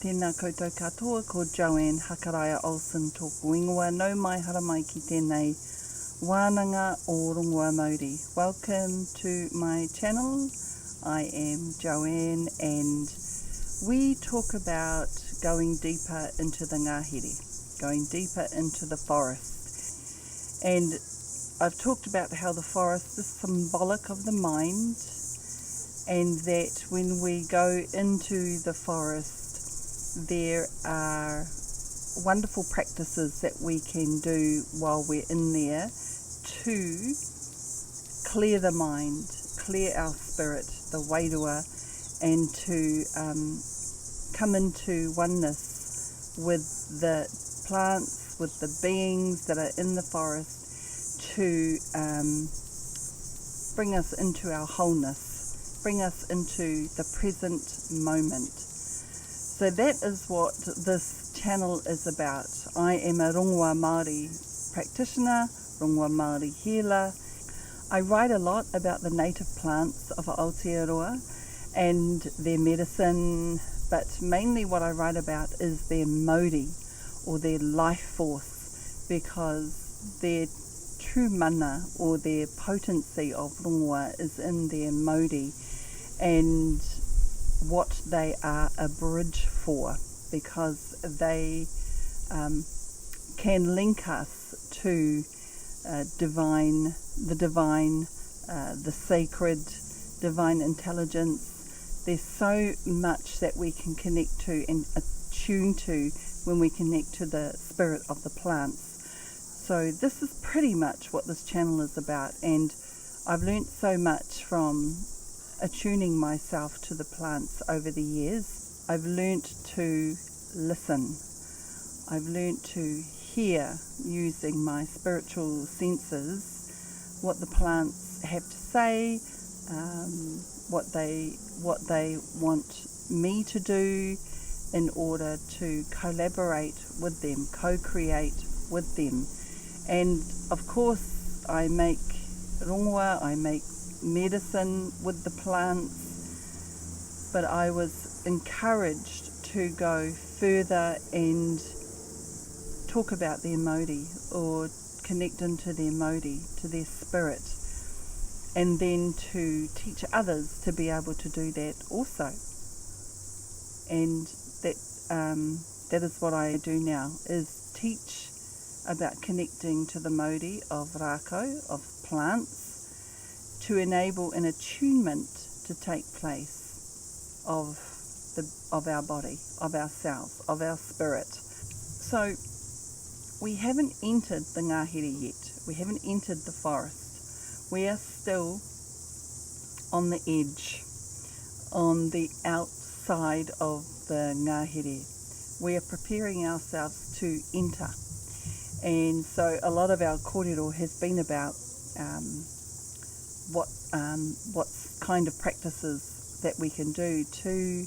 tēnā koutou katoa, ko Joanne Hakaraia Olsen tōku ingoa, Nau Mai Haere Mai ki tēnei wānanga o rongoa Mauri. Welcome to my channel. I am Joanne and we talk about going deeper into the Ngahere, going deeper into the forest. And I've talked about how the forest is symbolic of the mind, and that when we go into the forest there are wonderful practices that we can do while we're in there to clear the mind, clear our spirit, the wairua, and to come into oneness with the plants, with the beings that are in the forest, to bring us into our wholeness, bring us into the present moment. So that is what this channel is about. I am a rongoa Māori practitioner, rongoa Māori healer. I write a lot about the native plants of Aotearoa and their medicine, but mainly what I write about is their mauri, or their life force, because their true mana, or their potency of rongoa, is in their mauri and what they are a bridge for, because they can link us to the divine, the sacred, divine intelligence. There's so much that we can connect to and attune to when we connect to the spirit of the plants. So this is pretty much what this channel is about, and I've learnt so much from attuning myself to the plants over the years. I've learnt to listen. I've learnt to hear, using my spiritual senses, what the plants have to say, what they want me to do in order to collaborate with them, co-create with them. And of course I make rongoa, I make medicine with the plants, but I was encouraged to go further and talk about their mauri, or connect into their mauri, to their spirit, and then to teach others to be able to do that also. And that is what I do now, is teach about connecting to the mauri of Rākau, of plants, to enable an attunement to take place of our body, of ourselves, of our spirit. So we haven't entered the Ngahere yet. We haven't entered the forest. We are still on the edge, on the outside of the Ngahere. We are preparing ourselves to enter. And so a lot of our kōrero has been about what kind of practices that we can do to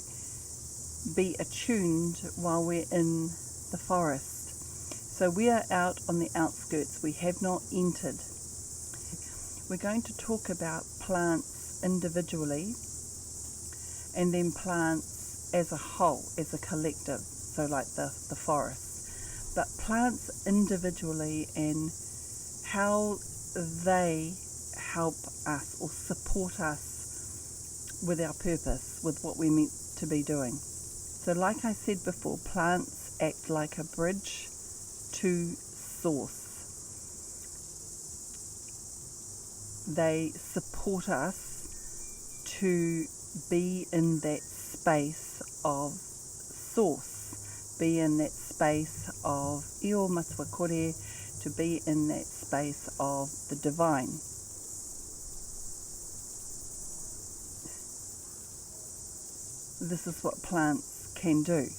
be attuned while we're in the forest. So we are out on the outskirts. We have not entered. We're going to talk about plants individually, and then plants as a whole, as a collective, so like the forest. But plants individually and how they help us or support us with our purpose, with what we're meant to be doing. So like I said before, plants act like a bridge to source. They support us to be in that space of source, be in that space of io matua kore, to be in that space of the divine. This is what plants can do.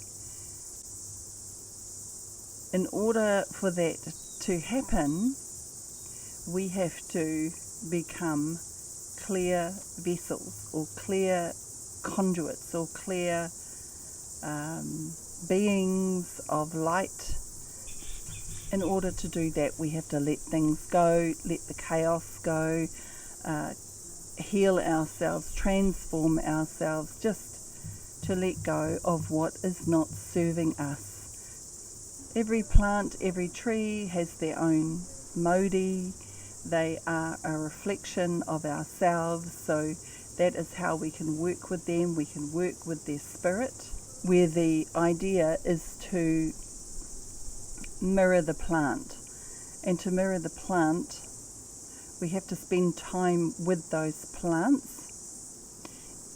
In order for that to happen, we have to become clear vessels, or clear conduits, or clear beings of light. In order to do that, we have to let things go, let the chaos go, heal ourselves, transform ourselves, just to let go of what is not serving us. Every plant, every tree has their own Mauri. They are a reflection of ourselves, so that is how we can work with them. We can work with their spirit, where the idea is to mirror the plant. And to mirror the plant, we have to spend time with those plants,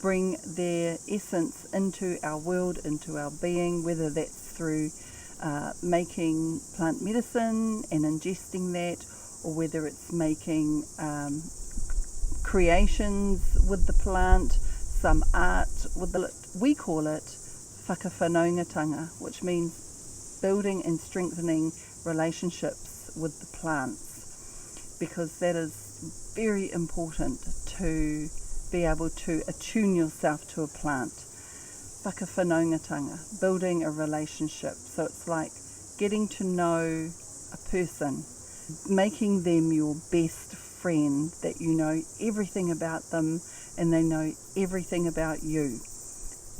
bring their essence into our world, into our being, whether that's through making plant medicine and ingesting that, or whether it's making creations with the plant, some art with the. We call it whakawhanaungatanga, which means building and strengthening relationships with the plants, because that is very important to be able to attune yourself to a plant. Whakawhanaungatanga, building a relationship. So it's like getting to know a person, making them your best friend, that you know everything about them and they know everything about you.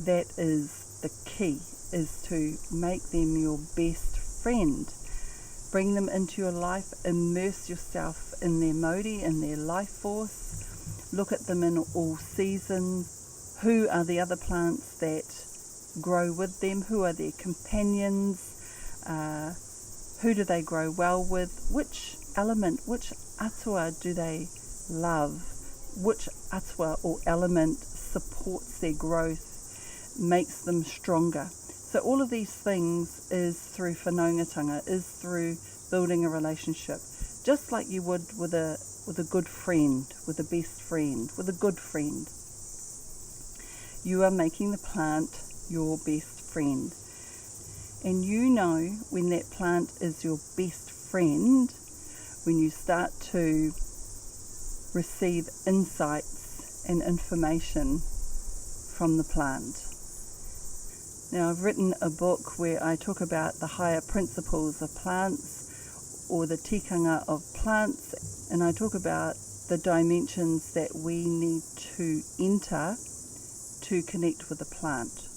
That is the key, is to make them your best friend. Bring them into your life, immerse yourself in their Mauri, in their life force. Look at them in all seasons. Who are the other plants that grow with them? Who are their companions? Who do they grow well with? Which element, which atua do they love? Which atua or element supports their growth, makes them stronger? So all of these things is through whanaungatanga, is through building a relationship, just like you would with a good friend, with a best friend, with a good friend. You are making the plant your best friend. And you know when that plant is your best friend, when you start to receive insights and information from the plant. Now, I've written a book where I talk about the higher principles of plants, or the tikanga of plants, and I talk about the dimensions that we need to enter to connect with the plant.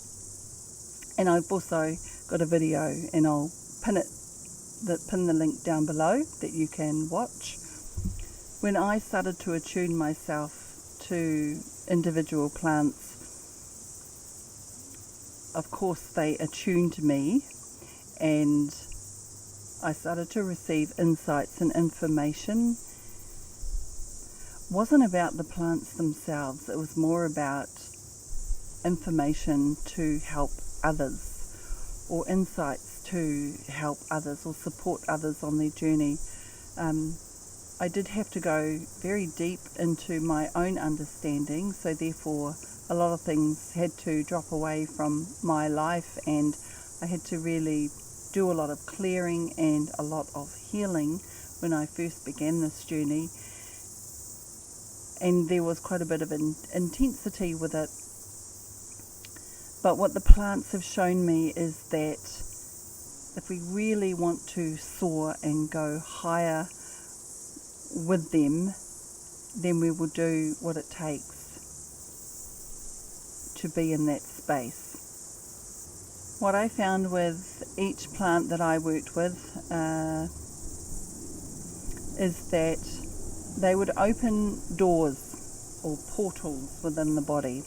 And I've also got a video, and I'll pin the link down below that you can watch. When I started to attune myself to individual plants, of course they attuned me, and I started to receive insights and information. It wasn't about the plants themselves, it was more about information to help others, or insights to help others or support others on their journey. I did have to go very deep into my own understanding, so therefore a lot of things had to drop away from my life, and I had to really do a lot of clearing and a lot of healing when I first began this journey. And there was quite a bit of intensity with it. But what the plants have shown me is that if we really want to soar and go higher with them, then we will do what it takes to be in that space. What I found with each plant that I worked with is that they would open doors or portals within the body,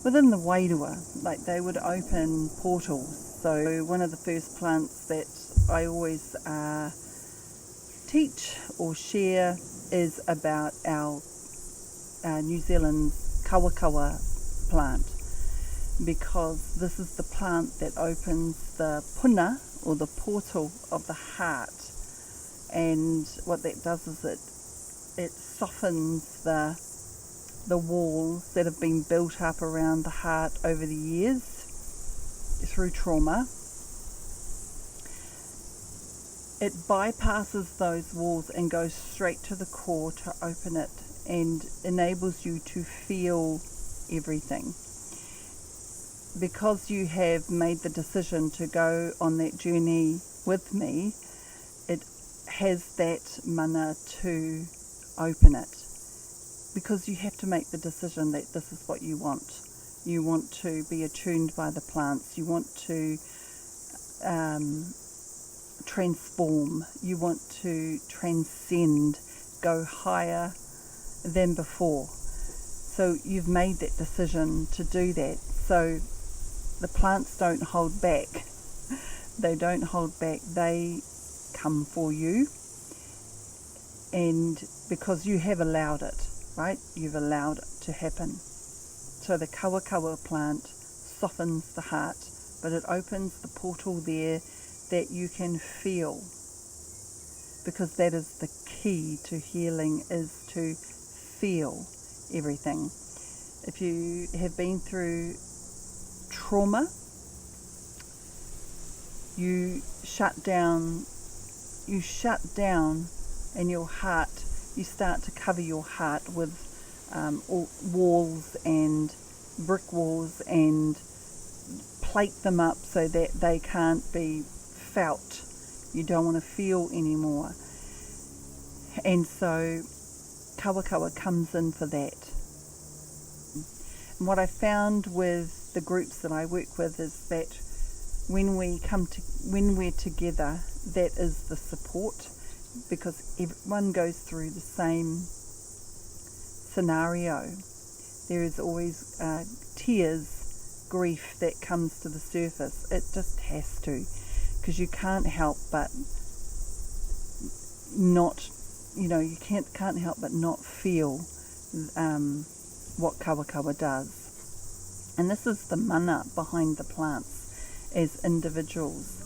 within the wairua, like they would open portals. So one of the first plants that I always teach or share is about our New Zealand's kawakawa plant, because this is the plant that opens the puna, or the portal of the heart. And what that does is it softens the walls that have been built up around the heart over the years through trauma. It bypasses those walls and goes straight to the core to open it, and enables you to feel everything. Because you have made the decision to go on that journey with me, it has that mana to open it, because you have to make the decision that this is what you want. You want to be attuned by the plants. You want to transform. You want to transcend, go higher than before. So you've made that decision to do that. So the plants don't hold back. They don't hold back. They come for you. And because you have allowed it, right? You've allowed it to happen. So the kawakawa plant softens the heart, but it opens the portal there that you can feel. Because that is the key to healing, is to feel everything. If you have been through trauma, you shut down in your heart. You start to cover your heart with walls and brick walls and plate them up so that they can't be felt. You don't want to feel anymore. And so kawakawa comes in for that. And what I found with the groups that I work with is that when we're together, that is the support, because everyone goes through the same scenario. There is always tears, grief that comes to the surface. It just has to, because you can't help but not, you can't help but not feel what kawakawa does. And this is the mana behind the plants as individuals.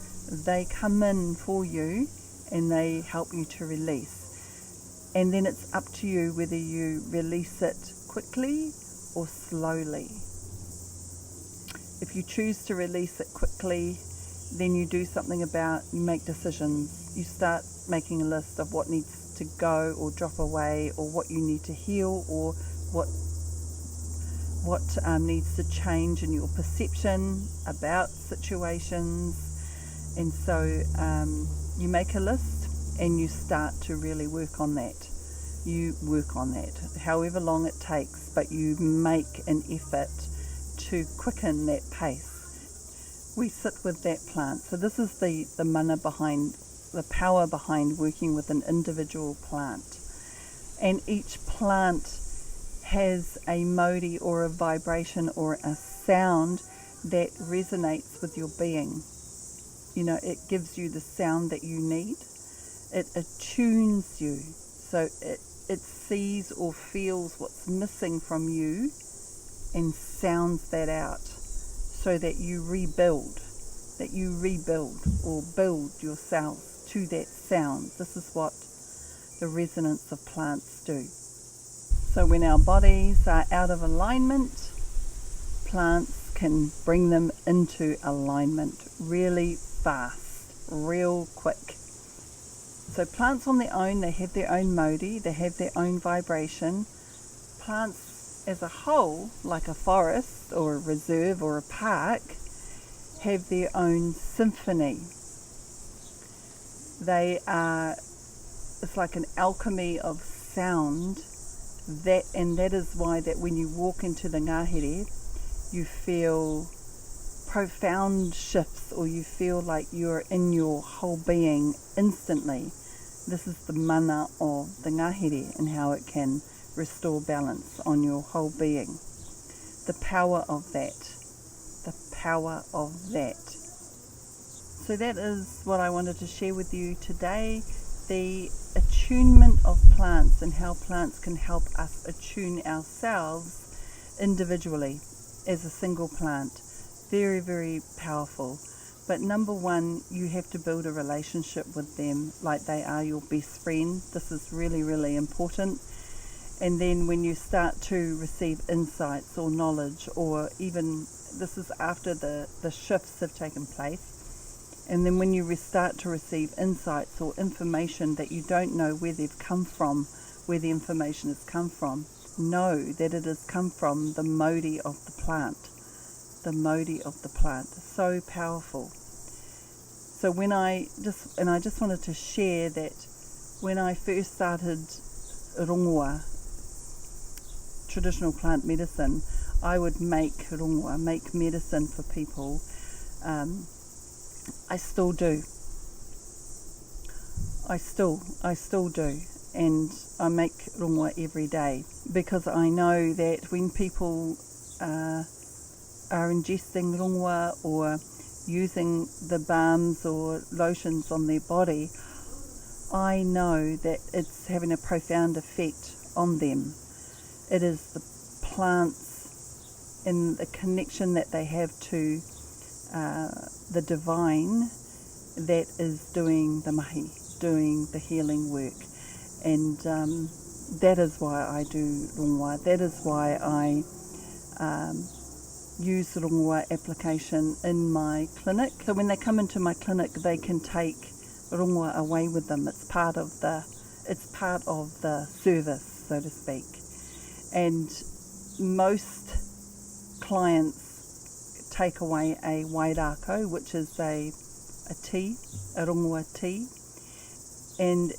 They come in for you and they help you to release. And then it's up to you whether you release it quickly or slowly. If you choose to release it quickly, then you do something you make decisions. You start making a list of what needs to go or drop away, or what you need to heal, or what needs to change in your perception about situations. And so you make a list and you start to really work on that. You work on that, however long it takes, but you make an effort to quicken that pace. We sit with that plant. So this is the mana behind, the power behind working with an individual plant. And each plant has a Mauri or a vibration or a sound that resonates with your being. It gives you the sound that you need. It attunes you. So it sees or feels what's missing from you and sounds that out so that you rebuild or build yourself to that sound. This is what the resonance of plants do. So when our bodies are out of alignment, plants can bring them into alignment really fast, real quick. So plants on their own, they have their own Mauri, they have their own vibration. Plants as a whole, like a forest or a reserve or a park, have their own symphony. It's like an alchemy of sound. That is why that when you walk into the Ngahere, you feel profound shifts, or you feel like you're in your whole being instantly. This is the mana of the Ngahere and how it can restore balance on your whole being. The power of that. The power of that. So that is what I wanted to share with you today. The attunement of plants and how plants can help us attune ourselves individually as a single plant. Very, very powerful. But number one, you have to build a relationship with them like they are your best friend. This is really, really important. And then when you start to receive insights or knowledge, or even this is after the shifts have taken place, and then when you start to receive insights or information that you don't know where they've come from, where the information has come from, know that it has come from the Mauri of the plant. The Mauri of the plant. So powerful. So I just wanted to share that when I first started rongoa, traditional plant medicine, I would make rongoa, make medicine for people. I still do. I still do. And I make rongoa every day because I know that when people are ingesting rongoa or using the balms or lotions on their body, I know that it's having a profound effect on them. It is the plants and the connection that they have to the divine that is doing the mahi, doing the healing work. And that is why I do rongoa. That is why I use rongoa application in my clinic. So when they come into my clinic, they can take rongoa away with them. It's part of the service, so to speak. And most clients take away a Rākau, which is a tea, a rongoa tea, and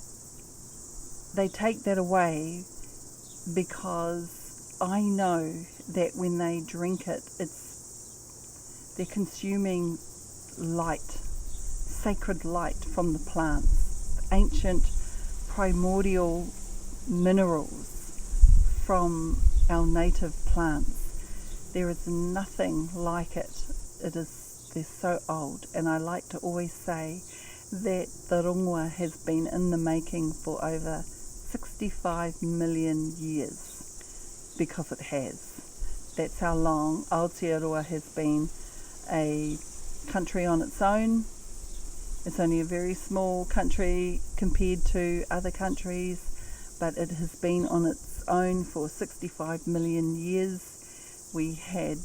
they take that away because I know that when they drink it, they're consuming light, sacred light from the plants, ancient primordial minerals from our native plants. There is nothing like it. They're so old, and I like to always say that the rongoa has been in the making for over 65 million years, because it has. That's how long Aotearoa has been a country on its own. It's only a very small country compared to other countries, but it has been on its own for 65 million years. We had,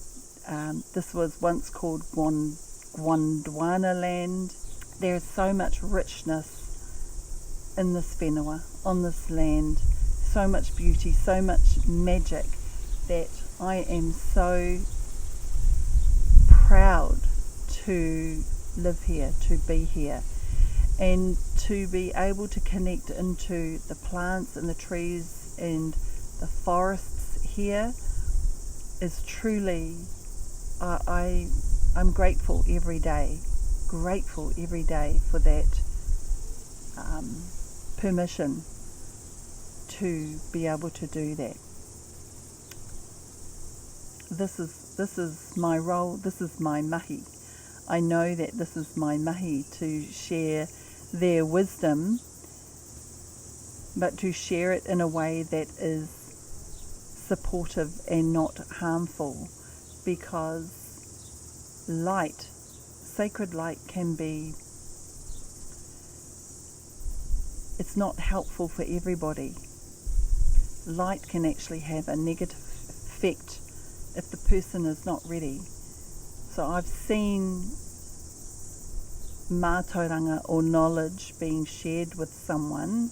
this was once called Gondwana land. There is so much richness in this whenua, on this land, so much beauty, so much magic, that I am so proud to live here, to be here, and to be able to connect into the plants and the trees and the forests here is truly, I'm grateful every day for that permission to be able to do that. This is my role, this is my mahi. I know that this is my mahi, to share their wisdom, but to share it in a way that is supportive and not harmful, because light, sacred light, can be, it's not helpful for everybody. Light can actually have a negative effect if the person is not ready. So I've seen mātauranga or knowledge being shared with someone,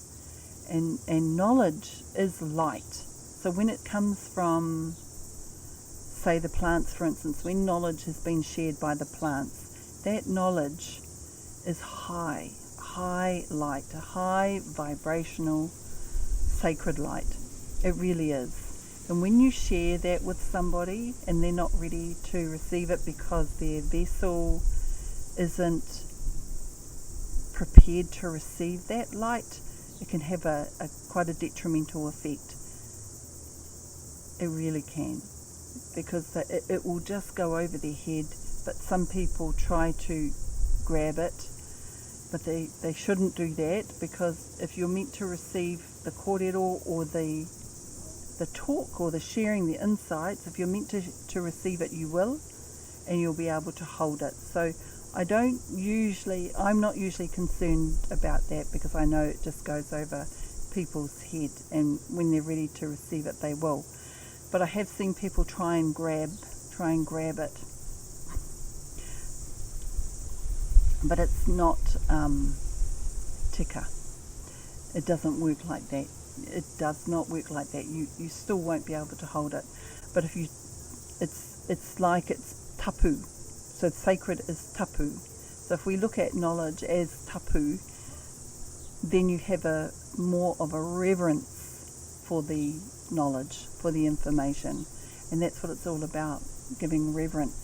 and knowledge is light. So when it comes from, say, the plants, for instance, when knowledge has been shared by the plants, that knowledge is high light, a high vibrational sacred light. It really is. And when you share that with somebody and they're not ready to receive it because their vessel isn't prepared to receive that light, it can have a quite a detrimental effect. It really can, because it will just go over their head. But some people try to grab it, but they shouldn't do that, because if you're meant to receive the kōrero or the talk or the sharing, the insights, if you're meant to receive it, you will, and you'll be able to hold it. So I'm not usually concerned about that, because I know it just goes over people's head, and when they're ready to receive it, they will. But I have seen people try and grab it. But it's not tika. It doesn't work like that. It does not work like that. You still won't be able to hold it. But if it's like it's tapu. So sacred is tapu. So if we look at knowledge as tapu, then you have more of a reverence for the knowledge, for the information, And that's what it's all about, giving reverence.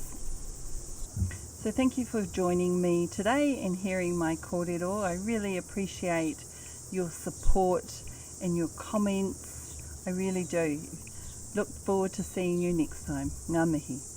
So thank you for joining me today and hearing my kōrero. I really appreciate your support and your comments. I really do. Look forward to seeing you next time. Ngā mihi.